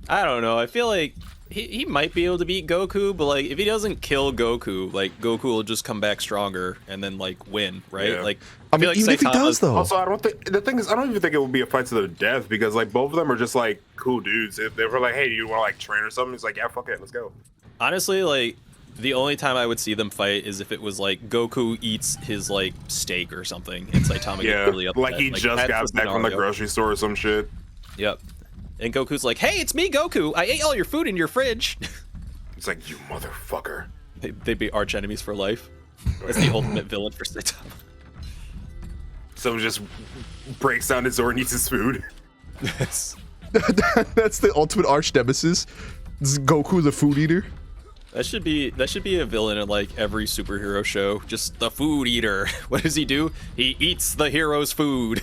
I don't know. I feel like he might be able to beat Goku, but like if he doesn't kill Goku, like Goku will just come back stronger and then like win, right? Yeah. Like I mean, feel like even if he does, though. Also, I don't think the thing is, I don't even think it would be a fight to the death because like both of them are just like cool dudes. If they were like, hey, you want to like train or something, it's like, yeah, fuck it, let's go. Honestly, like the only time I would see them fight is if it was like Goku eats his like steak or something, and Saitama Yeah, gets really upset. like he just got back from the grocery store or some shit. Yep. And Goku's like, hey, it's me, Goku. I ate all your food in your fridge. It's like, you motherfucker. They'd be arch enemies for life. That's the ultimate villain for Saitama. Someone just breaks down his door and eats his food. Yes. That's the ultimate arch nemesis. This is Goku, the food eater. That should be a villain in like every superhero show. Just the food eater. What does he do? He eats the hero's food.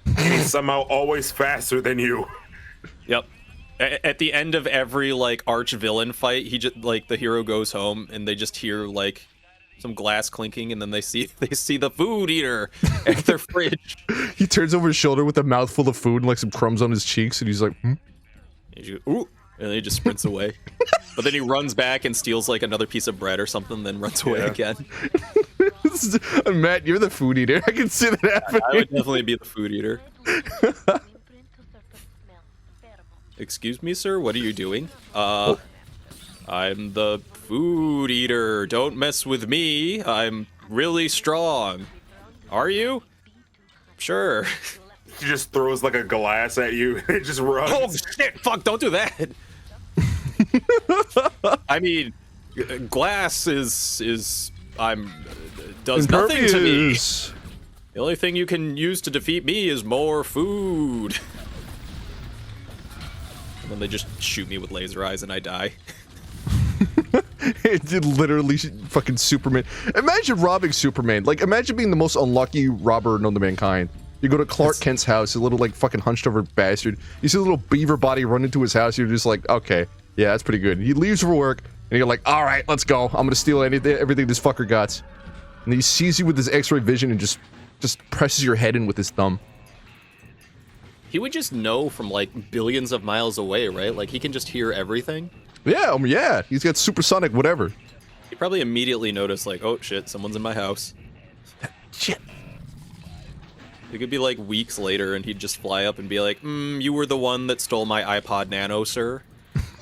And he's somehow always faster than you. Yep. At the end of every like arch villain fight, he just like the hero goes home and they just hear like some glass clinking, and then they see the food eater at their fridge. He turns over his shoulder with a mouthful of food and like some crumbs on his cheeks, and he's like, hmm? And you go, ooh, and then he just sprints away. But then he runs back and steals like another piece of bread or something, then runs away again. Matt, you're the food eater. I can see that happening. I would definitely be the food eater. Excuse me, sir, what are you doing? I'm the food eater. Don't mess with me. I'm really strong. Are you? Sure. He just throws like a glass at you. It just runs. Oh shit! Fuck! Don't do that. I mean, glass does nothing to me. Impervious. The only thing you can use to defeat me is more food. And then they just shoot me with laser eyes and I die. It did literally fucking Superman. Imagine robbing Superman. Like, imagine being the most unlucky robber known to mankind. You go to Clark Kent's house, a little like fucking hunched over bastard. You see a little beaver body run into his house. You're just like, okay, yeah, that's pretty good. He leaves for work, and you're like, all right, let's go. I'm gonna steal everything this fucker got. And he sees you with his X-ray vision and just presses your head in with his thumb. He would just know from like billions of miles away, right? Like he can just hear everything. Yeah, yeah. He's got supersonic whatever. He probably immediately noticed like, oh shit, someone's in my house. Shit. It could be like weeks later and he'd just fly up and be like, you were the one that stole my iPod Nano, sir.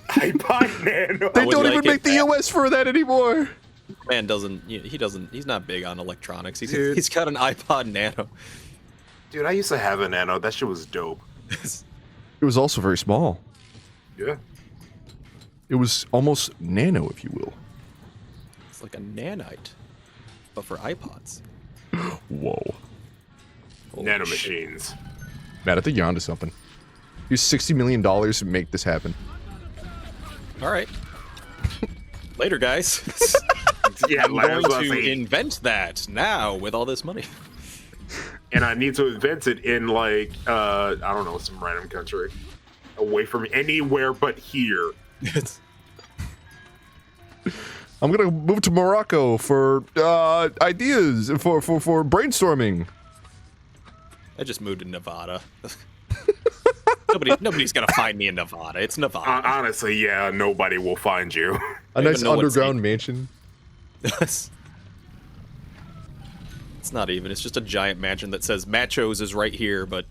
iPod Nano? They don't even make the OS for that anymore. Man he's not big on electronics. He's got an iPod Nano. Dude, I used to have a Nano. That shit was dope. It was also very small. Yeah. It was almost nano, if you will. It's like a nanite, but for iPods. Whoa. Holy Nano shit. machines. Matt, I think you're onto something. Use $60 million to make this happen. All right. Later, guys. Yeah, I'm like, I was going about to say, invent that now with all this money. and I need to invent it in like I don't know, some random country, away from anywhere but here. I'm gonna move to Morocco for ideas for brainstorming. I just moved to Nevada. Nobody's gonna find me in Nevada. It's Nevada. Honestly, yeah, nobody will find you. A nice underground mansion. It's not even. It's just a giant mansion that says Mattchoz is right here, but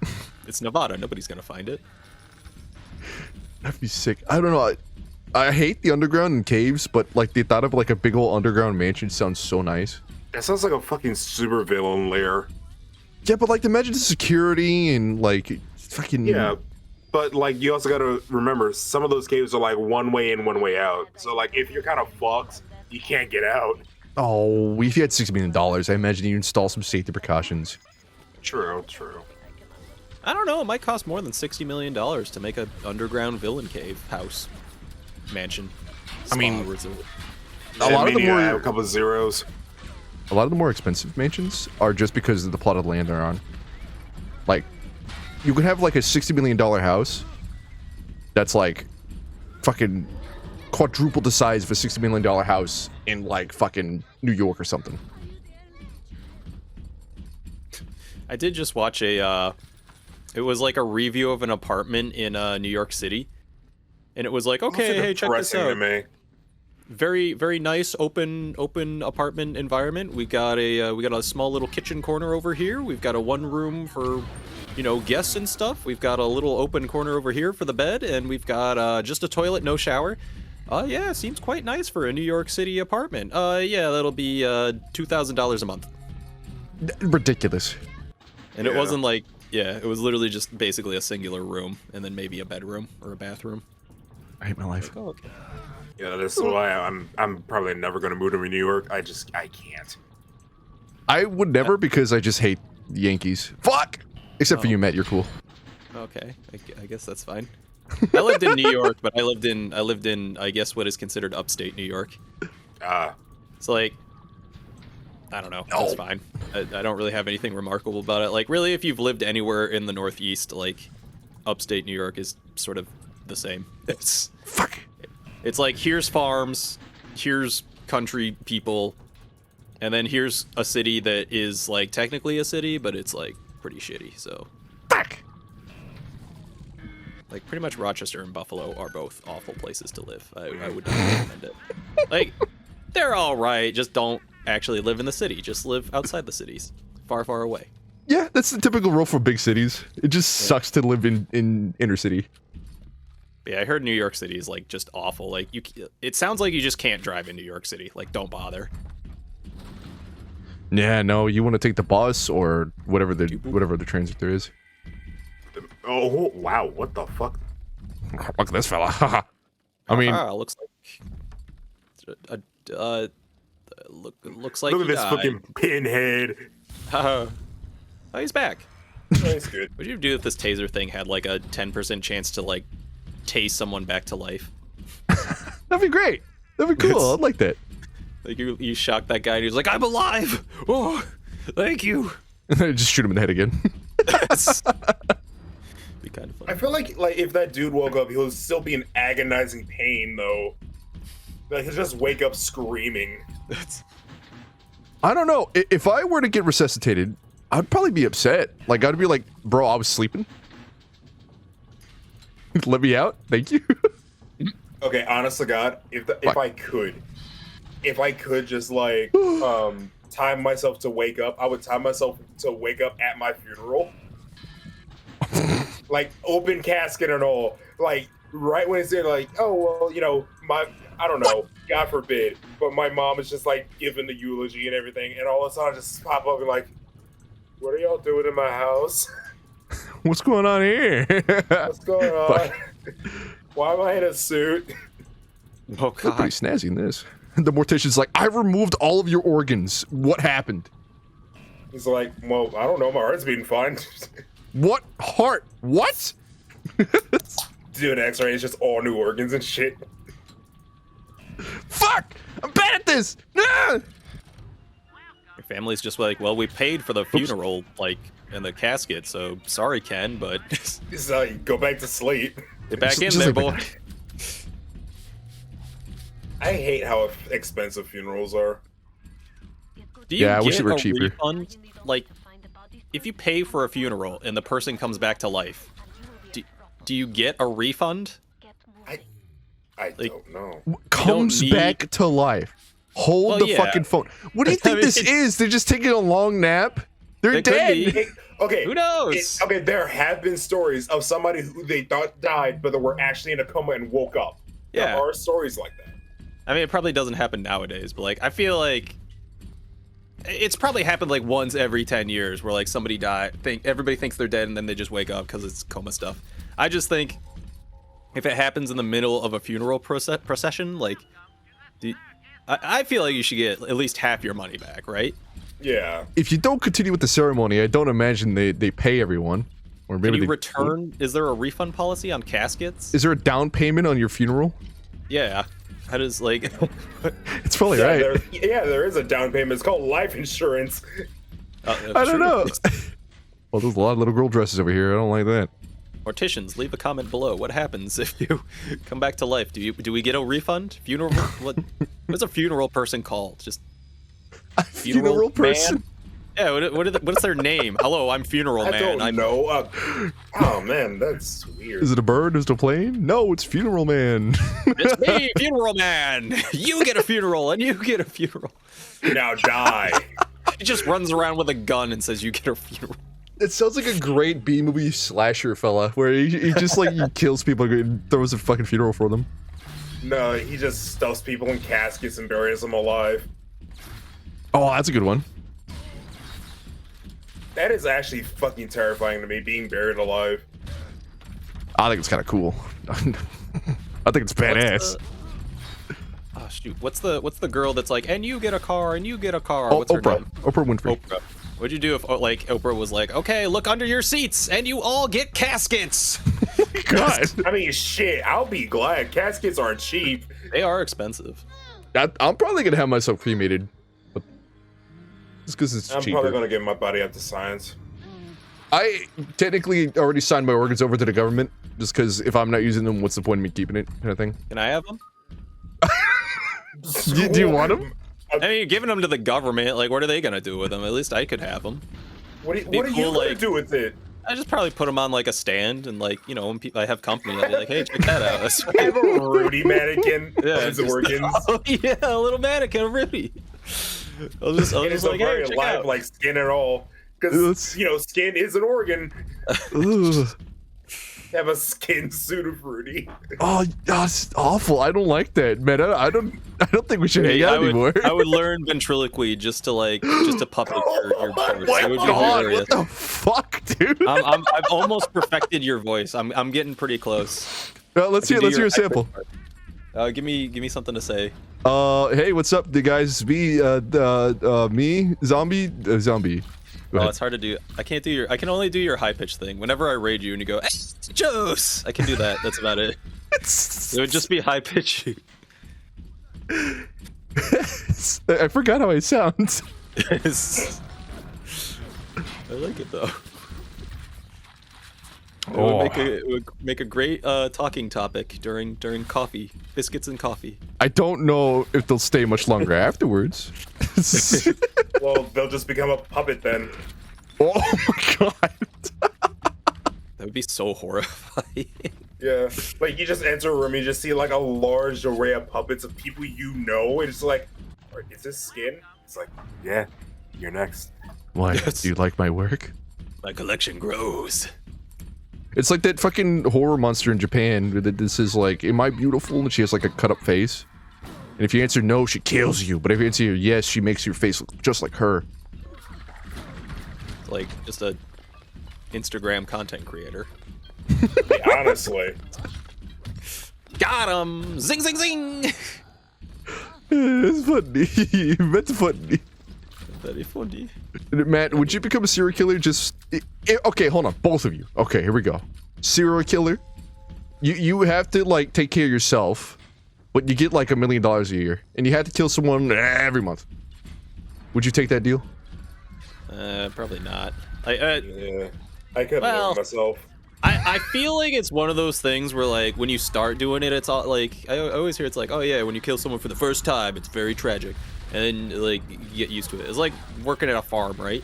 it's Nevada. Nobody's gonna find it. That'd be sick. I don't know. I hate the underground and caves, but like the thought of like a big old underground mansion sounds so nice. That sounds like a fucking super villain lair. Yeah, but like imagine the security and like fucking Yeah, but like you also gotta remember some of those caves are like one way in, one way out. So like if you're kind of fucked, you can't get out. Oh, if you had $60 million, I imagine you install some safety precautions. True, true. I don't know. It might cost more than $60 million to make an underground villain cave house, mansion. I mean, resort. A lot of the more a couple of zeros. A lot of the more expensive mansions are just because of the plot of land they're on. Like, you could have like a $60 million house that's like fucking quadruple the size of a $60 million house in like fucking New York or something. I did just watch a, it was like a review of an apartment in New York City. and it was like, Looks okay, like hey, check this depressing to out. me. Very, very nice open apartment environment. We got a small little kitchen corner over here. We've got a one room for, you know, guests and stuff. We've got a little open corner over here for the bed, and we've got just a toilet, no shower. Yeah, seems quite nice for a New York City apartment. Yeah, that'll be $2,000 a month. Ridiculous. And it wasn't like, yeah, it was literally just basically a singular room, and then maybe a bedroom or a bathroom. I hate my life. Oh, okay. Yeah, this is why I'm probably never gonna move to New York. I can't. I would never because I just hate the Yankees. Fuck! Except for you, Matt. You're cool. Okay, I guess that's fine. I lived in New York, but I lived in I guess what is considered upstate New York. It's like, I don't know. That's fine. I don't really have anything remarkable about it. Like, really, if you've lived anywhere in the Northeast, like, upstate New York is sort of the same. It's Fuck. It's like, here's farms, here's country people, and then here's a city that is, like, technically a city, but it's, like, pretty shitty, so. Fuck. Like, pretty much Rochester and Buffalo are both awful places to live. I would not recommend it. Like, they're alright, just don't actually live in the city. Just live outside the cities. Far, far away. Yeah, that's the typical role for big cities. It just sucks to live in inner city. Yeah, I heard New York City is, like, just awful. Like, it sounds like you just can't drive in New York City. Like, don't bother. Yeah, no, you want to take the bus or whatever the transit there is. Oh wow, what the fuck? Look at this fella. I mean, looks like looks like Look at he this died. fucking pinhead. Oh, he's back. That's good. What'd you do if this taser thing had like a 10% chance to like tase someone back to life? that'd be great. That'd be cool. I'd like that. Like you shocked that guy and he was like, I'm alive! Oh, thank you. And then just shoot him in the head again. Be kind of funny. I feel like if that dude woke up, he'll still be in agonizing pain though. Like he'll just wake up screaming. I don't know. If I were to get resuscitated, I'd probably be upset. Like, I'd be like, bro, I was sleeping. Let me out. Thank you. Okay, honest to God, if I could just like time myself to wake up, I would time myself to wake up at my funeral. Like open casket and all. Like right when it's there, like, oh well, you know, I don't know, God forbid, but my mom is just like giving the eulogy and everything, and all of a sudden I just pop up and like, what are y'all doing in my house? What's going on here? What's going on? Why am I in a suit? Oh Look pretty god. snazzy in this. The mortician's like, I removed all of your organs. What happened? He's like, well, I don't know, my heart's beating fine. What heart? What? Do an X-ray, it's just all new organs and shit. Fuck! I'm bad at this! Ah! Your family's just like, well, we paid for the funeral, like, and the casket, so sorry, Ken, but He's like, go back to sleep. get back in Just there, like- boy. I hate how expensive funerals are. Do you Yeah, I get wish it were a cheaper. refund? Like, if you pay for a funeral and the person comes back to life, do you get a refund? I Like- don't know. Comes need- back to life. Hold Well, the yeah. fucking phone. What do you think this is? They're just taking a long nap? They're It could dead. be. Okay. Who knows? Okay, there have been stories of somebody who they thought died, but they were actually in a coma and woke up. Yeah. There are stories like that. I mean, it probably doesn't happen nowadays, but like, I feel like it's probably happened like once every 10 years where like somebody died, everybody thinks they're dead and then they just wake up because it's coma stuff. I just think if it happens in the middle of a funeral procession, like, I feel like you should get at least half your money back, right? Yeah. If you don't continue with the ceremony, I don't imagine they pay everyone. Or Can maybe you they return? Is there a refund policy on caskets? Is there a down payment on your funeral? Yeah. How does like? It's probably Yeah, right. there is a down payment. It's called life insurance. I don't know. Well, there's a lot of little girl dresses over here. I don't like that. Morticians, leave a comment below. What happens if you come back to life? Do we get a refund? What's a funeral person called? Just A funeral person? man? Yeah, what's their name? Hello, I'm Funeral I Man. don't know. Oh man, that's weird. Is it a bird? Is it a plane? No, it's Funeral Man. It's me, Funeral Man. You get a funeral, and you get a funeral. Now die. He just runs around with a gun and says, "You get a funeral." It sounds like a great B-movie slasher fella, where he just like he kills people and throws a fucking funeral for them. No, he just stuffs people in caskets and buries them alive. Oh, that's a good one. That is actually fucking terrifying to me, being buried alive. I think it's kind of cool. I think it's badass. Oh shoot, what's the girl that's like, and you get a car, and you get a car? Oh, What's her Oprah. name? Oprah Winfrey. Oprah. What'd you do if like Oprah was like, okay, look under your seats, and you all get caskets? God. I mean, shit, I'll be glad. Caskets aren't cheap. They are expensive. I'm probably gonna have myself cremated, but just because it's I'm cheaper. probably gonna give my body up to science. I technically already signed my organs over to the government, just because if I'm not using them, what's the point of me keeping it, kind of thing. Can I have them? Do you want them? I mean, you're giving them to the government. Like, what are they gonna do with them? At least I could have them. What are Be you cool, gonna like- do with it? I just probably put them on like a stand, and like, you know, when I have company, I'll be like, hey, check that out. That's I have a Rudy mannequin. Yeah, His just- organs. Oh, yeah, a little mannequin, Rudy. I'll just It is like, a hey, very check live, out. like skin and all. It's- Because, you know, skin is an organ. Ugh. Have a skin suit of Rudy. Oh, that's awful. I don't like that, man. I don't think we should hang out I would, anymore. I would learn ventriloquy just to puppet your parts. my It would be God, hilarious. what the fuck, dude? I've almost perfected your voice. I'm getting pretty close. Let's hear a sample. Give me something to say. Hey, what's up, the guys? Me, zombie. Go Oh, ahead. it's hard to do. I can only do your high pitched thing. Whenever I raid you and you go, hey, Joes, I can do that. That's about it. It would just be high pitch. I forgot how I sound. I like it though. It would make a great talking topic during coffee, biscuits and coffee. I don't know if they'll stay much longer afterwards. Well, they'll just become a puppet then. Oh my god. That would be so horrifying. Yeah. Like, you just enter a room, you just see, like, a large array of puppets of people you know, and it's like, is this skin? It's like, yeah, you're next. Why? Yes. Do you like my work? My collection grows. It's like that fucking horror monster in Japan. This is like, am I beautiful? And she has like a cut up face. And if you answer no, she kills you. But if you answer yes, she makes your face look just like her. Like just a Instagram content creator. Honestly. Got him! Zing zing zing! It's funny. That's funny. Very funny. Matt, would you become a serial killer? Okay, hold on, both of you. Okay, here we go. Serial killer. You have to like take care of yourself, but you get like $1 million a year, and you have to kill someone every month. Would you take that deal? Probably not. Yeah. I couldn't Well- live myself. I feel like it's one of those things where like when you start doing it, it's all like I always hear it's like, oh yeah, when you kill someone for the first time, it's very tragic, and then like you get used to it. It's like working at a farm, right?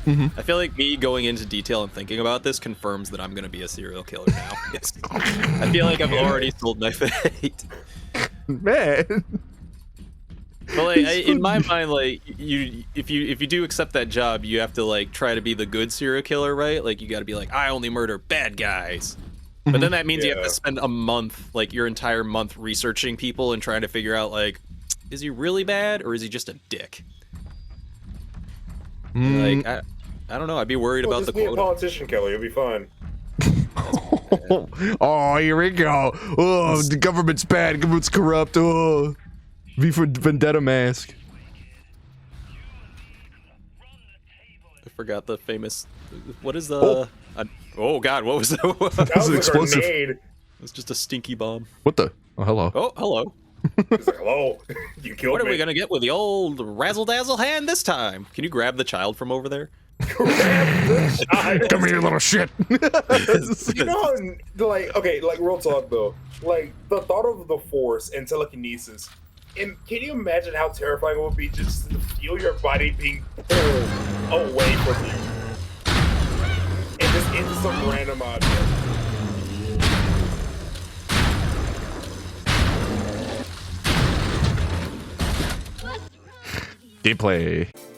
Mm-hmm. I feel like me going into detail and thinking about this confirms that I'm gonna be a serial killer now. Yes. I feel like I've already sold my fate. Man. But like in my mind, like if you do accept that job, you have to like try to be the good serial killer, right? Like you got to be like, I only murder bad guys. But then that means you have Yeah. to spend a month, like your entire month, researching people and trying to figure out like, is he really bad or is he just a dick? Like I don't know. I'd be worried Well, about the just be a quota. politician killer, you'll be fine. Oh, here we go. Oh, the government's bad. Government's corrupt. Oh, V for Vendetta mask. I forgot the famous. What is the? Oh God, what was that? That was an a explosive. grenade. It was just a stinky bomb. What the? Oh, hello. Oh, hello. It's like, hello, you killed What are me. we gonna get with the old razzle dazzle hand this time? Can you grab the child from over there? Come here, little shit. You know, like, okay, like, real talk though. Like, the thought of the Force and telekinesis, and can you imagine how terrifying it would be just to feel your body being pulled away from you and just into some random object. Gameplay.